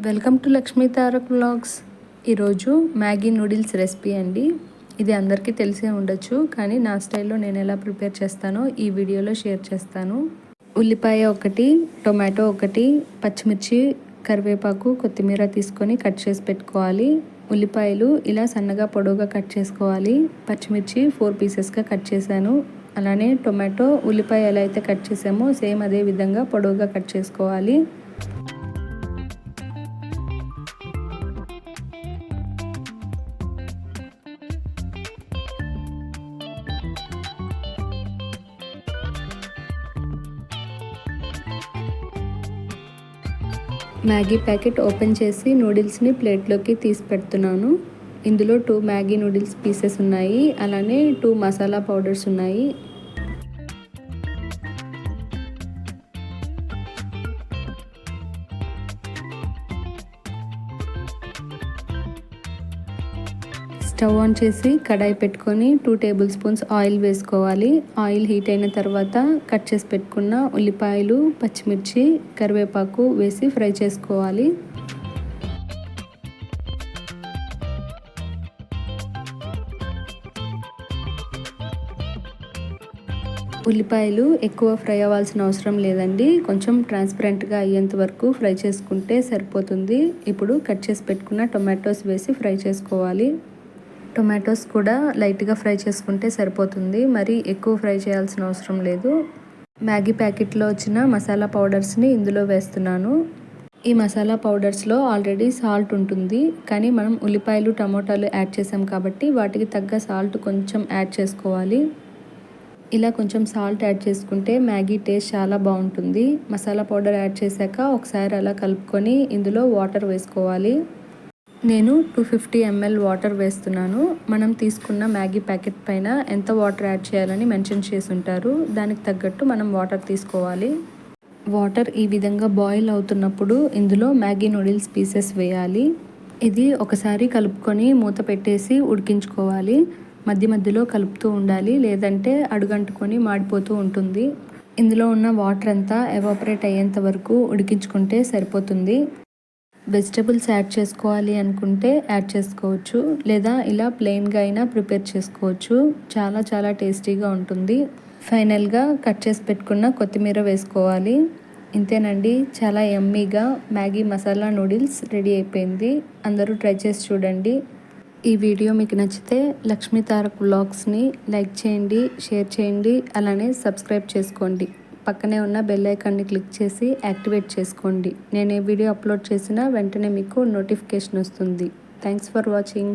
Welcome to Lakshmi Tarak vlogs. ఈరోజు Maggi noodles recipe అండి. ఇది అందరికీ తెలిసే ఉండొచ్చు, కానీ నా స్టైల్లో నేను ఎలా ప్రిపేర్ చేస్తానో ఈ వీడియోలో షేర్ చేస్తాను. ఉల్లిపాయ ఒకటి, టొమాటో ఒకటి, పచ్చిమిర్చి, కరివేపాకు, కొత్తిమీర తీసుకొని కట్ చేసి పెట్టుకోవాలి. ఉల్లిపాయలు ఇలా సన్నగా పొడవుగా కట్ చేసుకోవాలి. పచ్చిమిర్చి 4 పీసెస్గా కట్ చేశాను. అలానే టొమాటో, ఉల్లిపాయ ఎలా అయితే కట్ చేసామో సేమ్ అదే విధంగా పొడవుగా కట్ చేసుకోవాలి. మ్యాగీ ప్యాకెట్ ఓపెన్ చేసి నూడిల్స్ని ప్లేట్లోకి తీసి పెడుతున్నాను. ఇందులో 2 మ్యాగీ నూడిల్స్ పీసెస్ ఉన్నాయి, అలానే 2 మసాలా పౌడర్స్ ఉన్నాయి. స్టవ్ ఆన్ చేసి కడాయి పెట్టుకొని 2 టేబుల్ స్పూన్స్ ఆయిల్ వేసుకోవాలి. ఆయిల్ హీట్ అయిన తర్వాత కట్ చేసి పెట్టుకున్న ఉల్లిపాయలు, పచ్చిమిర్చి, కరివేపాకు వేసి ఫ్రై చేసుకోవాలి. ఉల్లిపాయలు ఎక్కువ ఫ్రై అవ్వాల్సిన అవసరం లేదండి, కొంచెం ట్రాన్స్పరెంట్గా అయ్యేంత వరకు ఫ్రై చేసుకుంటే సరిపోతుంది. ఇప్పుడు కట్ చేసి పెట్టుకున్న టొమాటోస్ వేసి ఫ్రై చేసుకోవాలి. టొమాటోస్ కూడా లైట్గా ఫ్రై చేసుకుంటే సరిపోతుంది, మరి ఎక్కువ ఫ్రై చేయాల్సిన అవసరం లేదు. మ్యాగీ ప్యాకెట్లో వచ్చిన మసాలా పౌడర్స్ని ఇందులో వేస్తున్నాను. ఈ మసాలా పౌడర్స్లో ఆల్రెడీ సాల్ట్ ఉంటుంది, కానీ మనం ఉల్లిపాయలు, టమోటాలు యాడ్ చేసాం కాబట్టి వాటికి తగ్గ సాల్ట్ కొంచెం యాడ్ చేసుకోవాలి. ఇలా కొంచెం సాల్ట్ యాడ్ చేసుకుంటే మ్యాగీ టేస్ట్ చాలా బాగుంటుంది. మసాలా పౌడర్ యాడ్ చేశాక ఒకసారి అలా కలుపుకొని ఇందులో వాటర్ వేసుకోవాలి. నేను 250 ml వాటర్ వేస్తున్నాను. మనం తీసుకున్న మ్యాగీ ప్యాకెట్ పైన ఎంత వాటర్ యాడ్ చేయాలని మెన్షన్ చేసి ఉంటారు, దానికి తగ్గట్టు మనం వాటర్ తీసుకోవాలి. వాటర్ ఈ విధంగా బాయిల్ అవుతున్నప్పుడు ఇందులో మ్యాగీ నూడిల్స్ పీసెస్ వేయాలి. ఇది ఒకసారి కలుపుకొని మూత పెట్టేసి ఉడికించుకోవాలి. మధ్య మధ్యలో కలుపుతూ ఉండాలి, లేదంటే అడుగంటుకొని మాడిపోతూ ఉంటుంది. ఇందులో ఉన్న వాటర్ అంతా ఎవాపరేట్ అయ్యేంత వరకు ఉడికించుకుంటే సరిపోతుంది. వెజిటబుల్స్ యాడ్ చేసుకోవాలి అనుకుంటే యాడ్ చేసుకోవచ్చు, లేదా ఇలా ప్లెయిన్గా అయినా ప్రిపేర్ చేసుకోవచ్చు. చాలా చాలా టేస్టీగా ఉంటుంది. ఫైనల్గా కట్ చేసి పెట్టుకున్న కొత్తిమీర వేసుకోవాలి. ఇంతేనండి, చాలా యమ్మీగా మ్యాగీ మసాలా నూడిల్స్ రెడీ అయిపోయింది. అందరూ ట్రై చేసి చూడండి. ఈ వీడియో మీకు నచ్చితే లక్ష్మీ తారక్ వ్లాగ్స్ని లైక్ చేయండి, షేర్ చేయండి, అలానే సబ్స్క్రైబ్ చేసుకోండి. పక్కనే ఉన్న బెల్ ఐకాన్ని క్లిక్ చేసి యాక్టివేట్ చేసుకోండి. నేను ఏ వీడియో అప్లోడ్ చేసినా వెంటనే మీకు నోటిఫికేషన్ వస్తుంది. Thanks for watching.